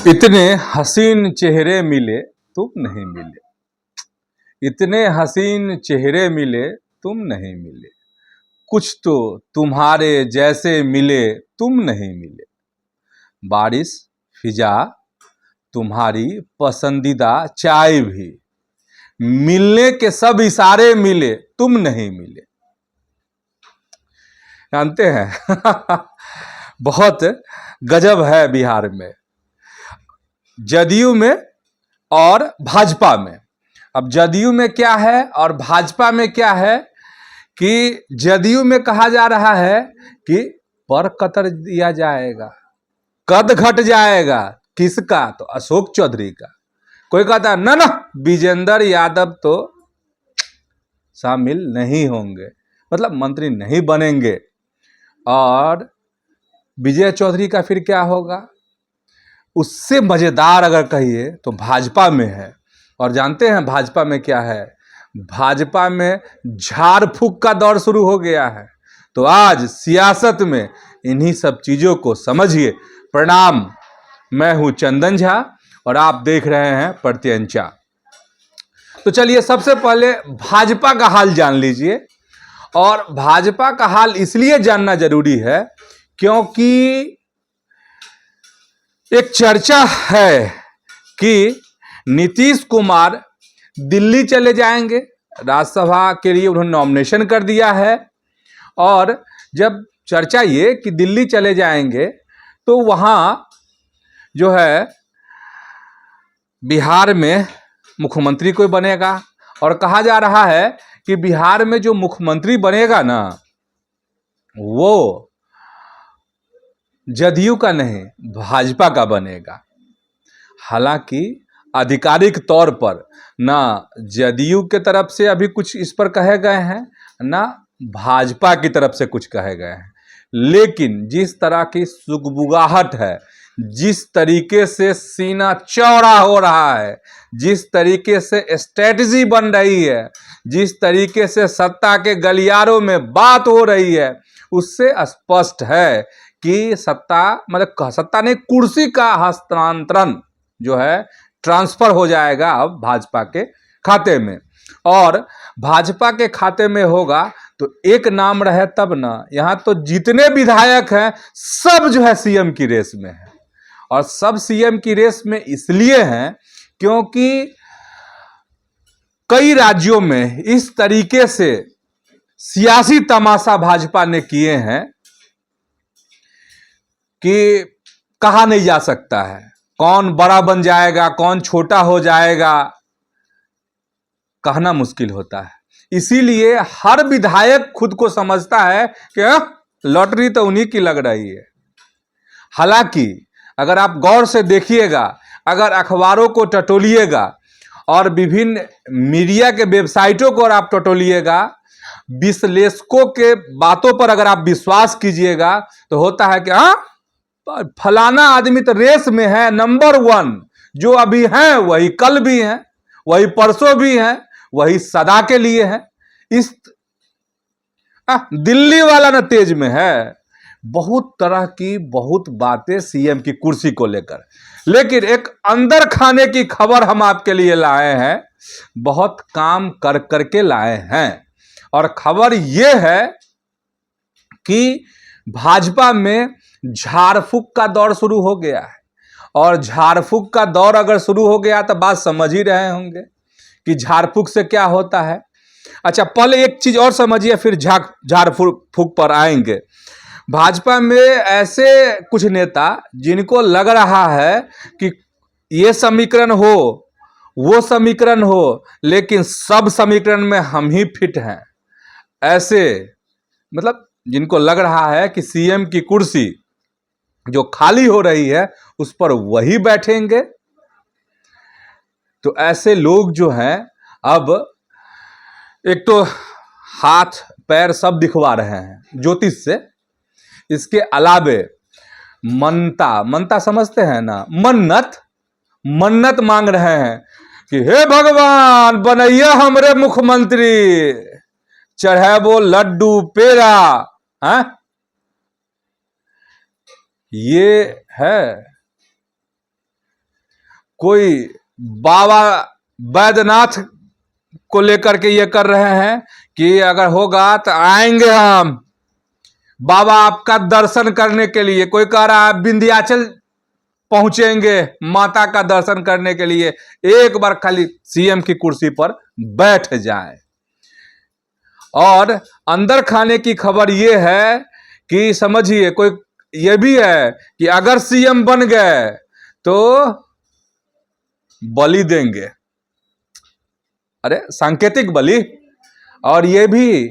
इतने हसीन चेहरे मिले तुम नहीं मिले, इतने हसीन चेहरे मिले तुम नहीं मिले, कुछ तो तुम्हारे जैसे मिले तुम नहीं मिले। बारिश फिजा तुम्हारी पसंदीदा चाय भी, मिलने के सब इशारे मिले तुम नहीं मिले। जानते हैं बहुत गजब है बिहार में, जदयू में और भाजपा में। अब जदयू में क्या है और भाजपा में क्या है कि जदयू में कहा जा रहा है कि पर कतर दिया जाएगा, कद घट जाएगा। किसका? तो अशोक चौधरी का। कोई कहता है ना ना विजेंद्र यादव तो शामिल नहीं होंगे, मतलब मंत्री नहीं बनेंगे। और विजय चौधरी का फिर क्या होगा? उससे मजेदार अगर कहिए तो भाजपा में है। और जानते हैं भाजपा में क्या है? भाजपा में झाड़ फूक का दौर शुरू हो गया है। तो आज सियासत में इन्हीं सब चीजों को समझिए। प्रणाम, मैं हूं चंदन झा और आप देख रहे हैं प्रत्यंचा। तो चलिए सबसे पहले भाजपा का हाल जान लीजिए। और भाजपा का हाल इसलिए जानना जरूरी है क्योंकि एक चर्चा है कि नीतीश कुमार दिल्ली चले जाएंगे, राज्यसभा के लिए उन्होंने नॉमिनेशन कर दिया है। और जब चर्चा ये कि दिल्ली चले जाएंगे तो वहाँ जो है बिहार में मुख्यमंत्री कोई बनेगा। और कहा जा रहा है कि बिहार में जो मुख्यमंत्री बनेगा ना, वो जदयू का नहीं भाजपा का बनेगा। हालांकि आधिकारिक तौर पर ना जदयू के तरफ से अभी कुछ इस पर कहे गए हैं, ना भाजपा की तरफ से कुछ कहे गए हैं। लेकिन जिस तरह की सुगबुगाहट है, जिस तरीके से सीना चौड़ा हो रहा है, जिस तरीके से स्ट्रेटजी बन रही है, जिस तरीके से सत्ता के गलियारों में बात हो रही है, उससे स्पष्ट है कि सत्ता मतलब सत्ता ने कुर्सी का हस्तांतरण जो है ट्रांसफर हो जाएगा अब भाजपा के खाते में। और भाजपा के खाते में होगा तो एक नाम रहे तब ना। यहां तो जितने विधायक हैं सब जो है सीएम की रेस में है। और सब सीएम की रेस में इसलिए हैं क्योंकि कई राज्यों में इस तरीके से सियासी तमाशा भाजपा ने किए हैं कि कहा नहीं जा सकता है। कौन बड़ा बन जाएगा, कौन छोटा हो जाएगा, कहना मुश्किल होता है। इसीलिए हर विधायक खुद को समझता है कि लॉटरी तो उन्हीं की लग रही है। हालांकि अगर आप गौर से देखिएगा, अगर अखबारों को टटोलिएगा और विभिन्न मीडिया के वेबसाइटों को आप टटोलिएगा, विश्लेषकों के बातों पर अगर आप विश्वास कीजिएगा तो होता है कि फलाना आदमी तो रेस में है नंबर 1। जो अभी हैं वही कल भी हैं, वही परसों भी हैं, वही सदा के लिए है। इस दिल्ली वाला ना तेज में है। बहुत तरह की बहुत बातें सीएम की कुर्सी को लेकर। लेकिन एक अंदर खाने की खबर हम आपके लिए लाए हैं, बहुत काम कर करके लाए हैं। और खबर यह है कि भाजपा में झाड़ फूक का दौर शुरू हो गया है। और झाड़ फूक का दौर अगर शुरू हो गया तो बात समझ ही रहे होंगे कि झाड़ फूक से क्या होता है। अच्छा, पहले एक चीज और समझिए, फिर झाड़ फूक पर आएंगे। भाजपा में ऐसे कुछ नेता जिनको लग रहा है कि ये समीकरण हो वो समीकरण हो, लेकिन सब समीकरण में हम ही फिट हैं, ऐसे मतलब जिनको लग रहा है कि सीएम की कुर्सी जो खाली हो रही है उस पर वही बैठेंगे। तो ऐसे लोग जो हैं अब एक तो हाथ पैर सब दिखवा रहे हैं ज्योतिष से। इसके अलावे मनता समझते हैं ना, मन्नत मांग रहे हैं कि हे भगवान बनैया हमरे मुख्यमंत्री, चढ़ाबो लड्डू पेड़ा। ये है कोई बाबा बैद्यनाथ को लेकर के ये कर रहे हैं कि अगर होगा तो आएंगे हम बाबा आपका दर्शन करने के लिए। कोई कह रहा है विंध्याचल पहुंचेंगे माता का दर्शन करने के लिए, एक बार खाली सीएम की कुर्सी पर बैठ जाए। और अंदर खाने की खबर यह है कि समझिए, कोई ये भी है कि अगर सीएम बन गए तो बलि देंगे। अरे सांकेतिक बलि। और ये भी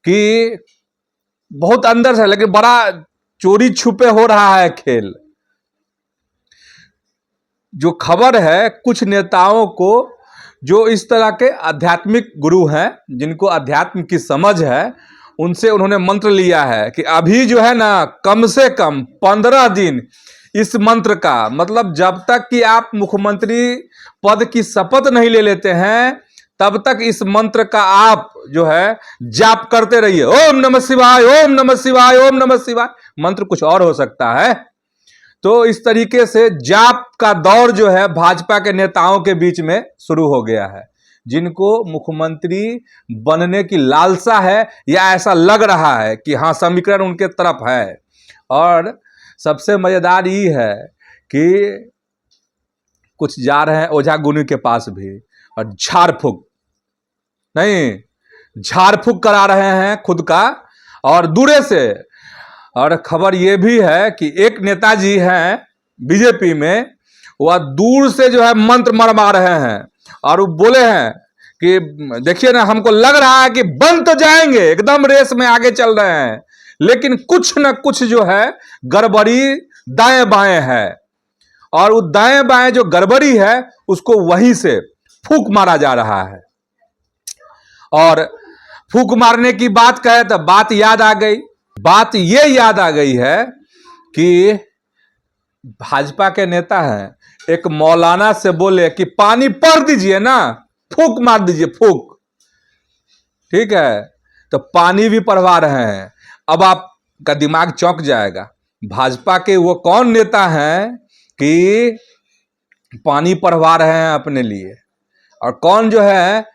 कि बहुत अंदर से, लेकिन बड़ा चोरी छुपे हो रहा है खेल। जो खबर है, कुछ नेताओं को जो इस तरह के आध्यात्मिक गुरु हैं, जिनको अध्यात्म की समझ है, उनसे उन्होंने मंत्र लिया है कि अभी जो है ना, कम से कम 15 दिन इस मंत्र का, मतलब जब तक कि आप मुख्यमंत्री पद की शपथ नहीं ले लेते हैं तब तक इस मंत्र का आप जो है जाप करते रहिए। ओम नमः शिवाय, ओम नमः शिवाय, ओम नमः शिवाय। मंत्र कुछ और हो सकता है। तो इस तरीके से जाप का दौर जो है भाजपा के नेताओं के बीच में शुरू हो गया है, जिनको मुख्यमंत्री बनने की लालसा है, या ऐसा लग रहा है कि हाँ, समीकरण उनके तरफ है। और सबसे मजेदार ये है कि कुछ जा रहे हैं ओझा गुनी के पास भी, और झाड़ फूक नहीं, झाड़ फूक करा रहे हैं खुद का और दूरे से। और खबर ये भी है कि एक नेताजी हैं बीजेपी में, वह दूर से जो है मंत्र मरवा रहे हैं और वो बोले हैं कि देखिए ना, हमको लग रहा है कि बन तो जाएंगे, एकदम रेस में आगे चल रहे हैं, लेकिन कुछ न कुछ जो है गड़बड़ी दाएं बाएं है। और वो दाएं बाएं जो गड़बड़ी है उसको वहीं से फूक मारा जा रहा है। और फूक मारने की बात कहे तो बात याद आ गई। बात ये याद आ गई है कि भाजपा के नेता हैं, एक मौलाना से बोले कि पानी पढ़ दीजिए ना, फूक मार दीजिए, फूक। ठीक है, तो पानी भी पढ़वा रहे हैं। अब आपका दिमाग चौंक जाएगा, भाजपा के वो कौन नेता हैं कि पानी पढ़वा रहे हैं अपने लिए, और कौन जो है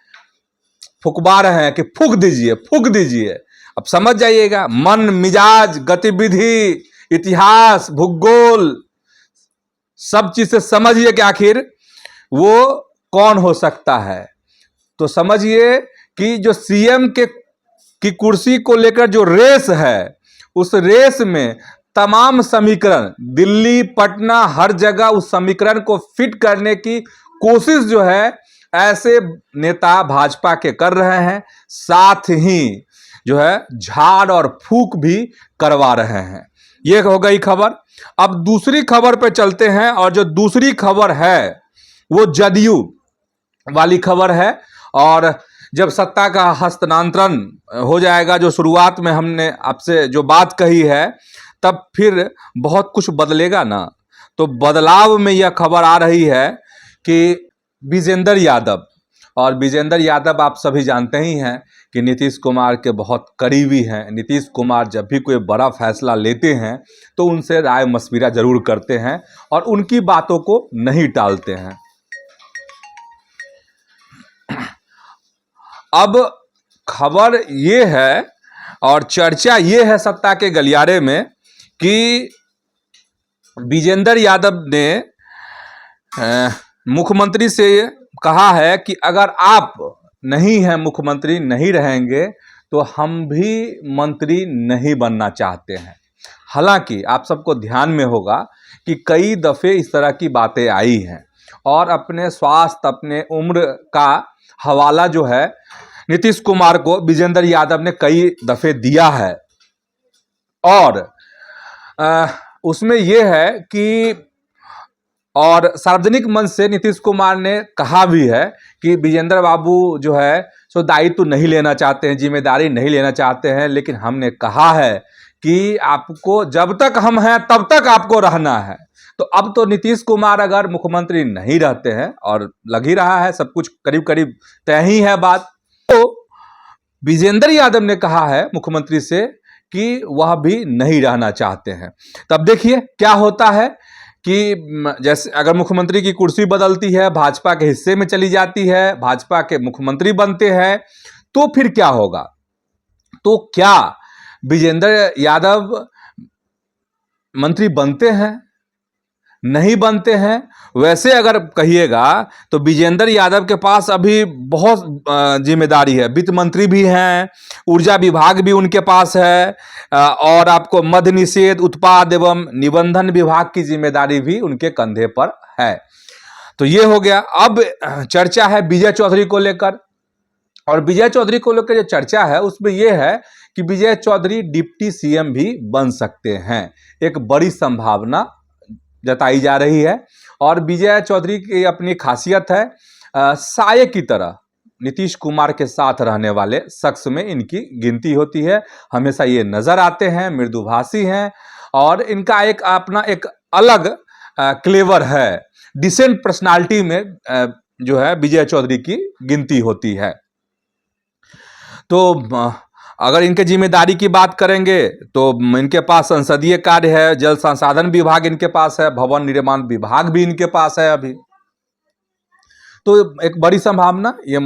फुकवा रहे हैं कि फूक दीजिए, फूक दीजिए। अब समझ जाइएगा, मन मिजाज गतिविधि इतिहास भूगोल सब चीज से समझिए कि आखिर वो कौन हो सकता है। तो समझिए कि जो सीएम की कुर्सी को लेकर जो रेस है, उस रेस में तमाम समीकरण, दिल्ली पटना हर जगह उस समीकरण को फिट करने की कोशिश जो है ऐसे नेता भाजपा के कर रहे हैं, साथ ही जो है झाड़ और फूक भी करवा रहे हैं। ये हो गई खबर। अब दूसरी खबर पे चलते हैं, और जो दूसरी खबर है वो जदयू वाली खबर है। और जब सत्ता का हस्तांतरण हो जाएगा, जो शुरुआत में हमने आपसे जो बात कही है, तब फिर बहुत कुछ बदलेगा ना। तो बदलाव में यह खबर आ रही है कि विजेंद्र यादव, और विजेंद्र यादव आप सभी जानते ही हैं कि नीतीश कुमार के बहुत करीबी हैं। नीतीश कुमार जब भी कोई बड़ा फैसला लेते हैं तो उनसे राय मशविरा जरूर करते हैं और उनकी बातों को नहीं टालते हैं। अब खबर ये है और चर्चा ये है सत्ता के गलियारे में कि विजेंद्र यादव ने मुख्यमंत्री से कहा है कि अगर आप नहीं हैं मुख्यमंत्री, नहीं रहेंगे, तो हम भी मंत्री नहीं बनना चाहते हैं। हालांकि आप सबको ध्यान में होगा कि कई दफ़े इस तरह की बातें आई हैं, और अपने स्वास्थ्य, अपने उम्र का हवाला जो है नीतीश कुमार को विजेंद्र यादव ने कई दफ़े दिया है। और उसमें यह है कि और सार्वजनिक मंच से नीतीश कुमार ने कहा भी है कि विजेंद्र बाबू जो है सो दायित्व नहीं लेना चाहते हैं, जिम्मेदारी नहीं लेना चाहते हैं, लेकिन हमने कहा है कि आपको जब तक हम हैं तब तक आपको रहना है। तो अब तो नीतीश कुमार अगर मुख्यमंत्री नहीं रहते हैं, और लग ही रहा है सब कुछ करीब करीब तय ही है बात, तो विजेंद्र यादव ने कहा है मुख्यमंत्री से कि वह भी नहीं रहना चाहते हैं। तब देखिए क्या होता है कि जैसे अगर मुख्यमंत्री की कुर्सी बदलती है, भाजपा के हिस्से में चली जाती है, भाजपा के मुख्यमंत्री बनते हैं, तो फिर क्या होगा? तो क्या विजेंद्र यादव मंत्री बनते हैं? नहीं बनते हैं। वैसे अगर कहिएगा तो विजेंद्र यादव के पास अभी बहुत जिम्मेदारी है। वित्त मंत्री भी हैं, ऊर्जा विभाग भी उनके पास है, और आपको मद्य निषेध, उत्पाद एवं निबंधन विभाग की जिम्मेदारी भी उनके कंधे पर है। तो ये हो गया। अब चर्चा है विजय चौधरी को लेकर, और विजय चौधरी को लेकर जो चर्चा है उसमें यह है कि विजय चौधरी डिप्टी सीएम भी बन सकते हैं। एक बड़ी संभावना जताई जा रही है। और विजय चौधरी की अपनी खासियत है, साये की तरह नीतीश कुमार के साथ रहने वाले शख्स में इनकी गिनती होती है। हमेशा ये नजर आते हैं, मृदुभाषी हैं, और इनका एक अपना एक अलग क्लेवर है। डिसेंट पर्सनालिटी में जो है विजय चौधरी की गिनती होती है। तो अगर इनके जिम्मेदारी की बात करेंगे तो इनके पास संसदीय कार्य है, जल संसाधन विभाग इनके पास है, भवन निर्माण विभाग भी इनके पास है अभी। तो एक बड़ी संभावना ये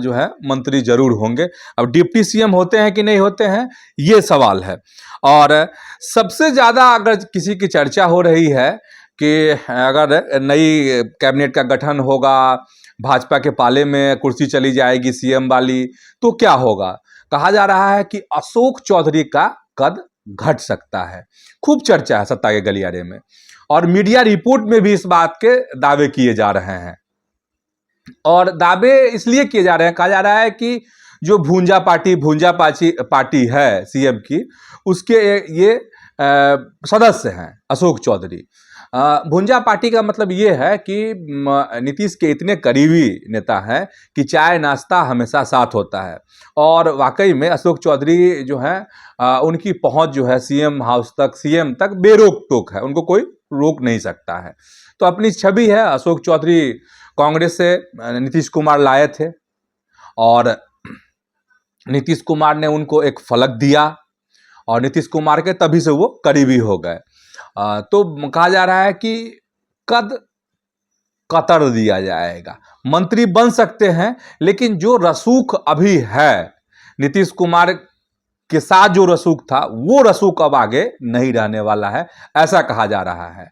जो है मंत्री जरूर होंगे। अब डिप्टी सीएम होते हैं कि नहीं होते हैं, ये सवाल है। और सबसे ज्यादा अगर किसी की चर्चा हो रही है कि अगर नई कैबिनेट का गठन होगा, भाजपा के पाले में कुर्सी चली जाएगी सीएम वाली, तो क्या होगा? कहा जा रहा है कि अशोक चौधरी का कद घट सकता है। खूब चर्चा है सत्ता के गलियारे में, और मीडिया रिपोर्ट में भी इस बात के दावे किए जा रहे हैं। और दावे इसलिए किए जा रहे हैं, कहा जा रहा है कि जो भूंजा पार्टी है सीएम की, उसके ये सदस्य हैं अशोक चौधरी। भुंजा पार्टी का मतलब ये है कि नीतीश के इतने करीबी नेता हैं कि चाय नाश्ता हमेशा साथ होता है। और वाकई में अशोक चौधरी जो है, उनकी पहुंच जो है सीएम हाउस तक, सीएम तक बेरोक टोक है, उनको कोई रोक नहीं सकता है। तो अपनी छवि है। अशोक चौधरी कांग्रेस से नीतीश कुमार लाए थे, और नीतीश कुमार ने उनको एक फलक दिया, और नीतीश कुमार के तभी से वो करीबी हो गए। तो कहा जा रहा है कि कद कतर दिया जाएगा। मंत्री बन सकते हैं, लेकिन जो रसूख अभी है नीतीश कुमार के साथ, जो रसूख था, वो रसूख अब आगे नहीं रहने वाला है, ऐसा कहा जा रहा है,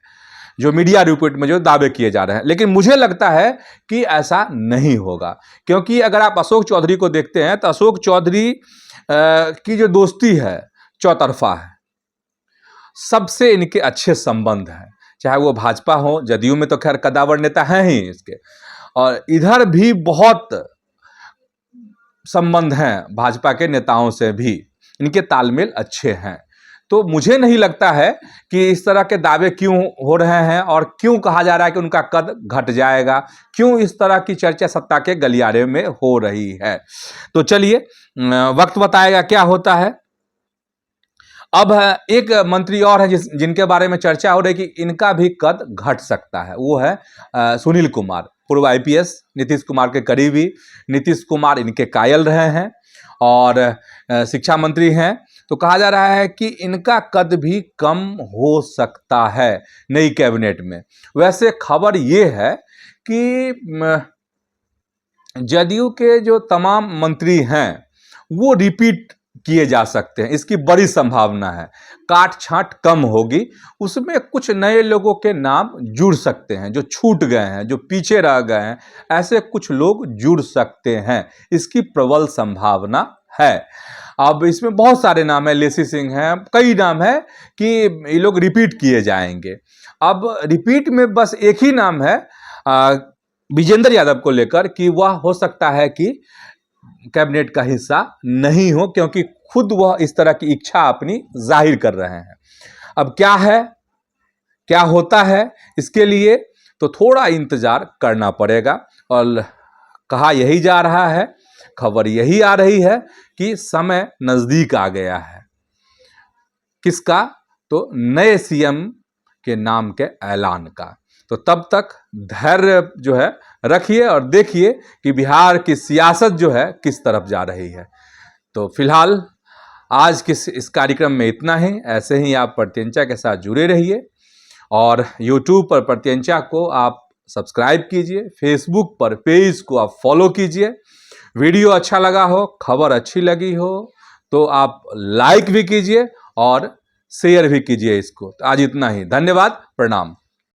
जो मीडिया रिपोर्ट में जो दावे किए जा रहे हैं। लेकिन मुझे लगता है कि ऐसा नहीं होगा, क्योंकि अगर आप अशोक चौधरी को देखते हैं तो अशोक चौधरी की जो दोस्ती है चौतरफा है। सबसे इनके अच्छे संबंध हैं, चाहे वो भाजपा हो, जदयू में तो खैर कदावर नेता हैं ही इसके, और इधर भी बहुत संबंध हैं भाजपा के नेताओं से भी, इनके तालमेल अच्छे हैं। तो मुझे नहीं लगता है कि इस तरह के दावे क्यों हो रहे हैं, और क्यों कहा जा रहा है कि उनका कद घट जाएगा, क्यों इस तरह की चर्चा सत्ता के गलियारे में हो रही है। तो चलिए, वक्त बताएगा क्या होता है। अब एक मंत्री और है जिनके बारे में चर्चा हो रही है कि इनका भी कद घट सकता है, वो है सुनील कुमार, पूर्व आईपीएस, नीतीश कुमार के करीबी। नीतीश कुमार इनके कायल रहे हैं और शिक्षा मंत्री हैं। तो कहा जा रहा है कि इनका कद भी कम हो सकता है नई कैबिनेट में। वैसे खबर ये है कि जदयू के जो तमाम मंत्री हैं वो रिपीट किए जा सकते हैं, इसकी बड़ी संभावना है। काट छांट कम होगी, उसमें कुछ नए लोगों के नाम जुड़ सकते हैं, जो छूट गए हैं, जो पीछे रह गए हैं, ऐसे कुछ लोग जुड़ सकते हैं, इसकी प्रबल संभावना है। अब इसमें बहुत सारे नाम है, लेसी सिंह हैं, कई नाम है कि ये लोग रिपीट किए जाएंगे। अब रिपीट में बस एक ही नाम है विजेंद्र यादव को लेकर कि वह हो सकता है कि कैबिनेट का हिस्सा नहीं हो, क्योंकि खुद वह इस तरह की इच्छा अपनी जाहिर कर रहे हैं। अब क्या है, क्या होता है, इसके लिए तो थोड़ा इंतजार करना पड़ेगा। और कहा यही जा रहा है, खबर यही आ रही है कि समय नजदीक आ गया है। किसका? तो नए सीएम के नाम के ऐलान का। तो तब तक धैर्य जो है रखिए और देखिए कि बिहार की सियासत जो है किस तरफ जा रही है। तो फिलहाल आज के इस कार्यक्रम में इतना ही। ऐसे ही आप प्रत्यंचा के साथ जुड़े रहिए और YouTube पर प्रत्यंचा को आप सब्सक्राइब कीजिए, फेसबुक पर पेज को आप फॉलो कीजिए। वीडियो अच्छा लगा हो, खबर अच्छी लगी हो तो आप लाइक भी कीजिए और शेयर भी कीजिए इसको। आज इतना ही, धन्यवाद, प्रणाम।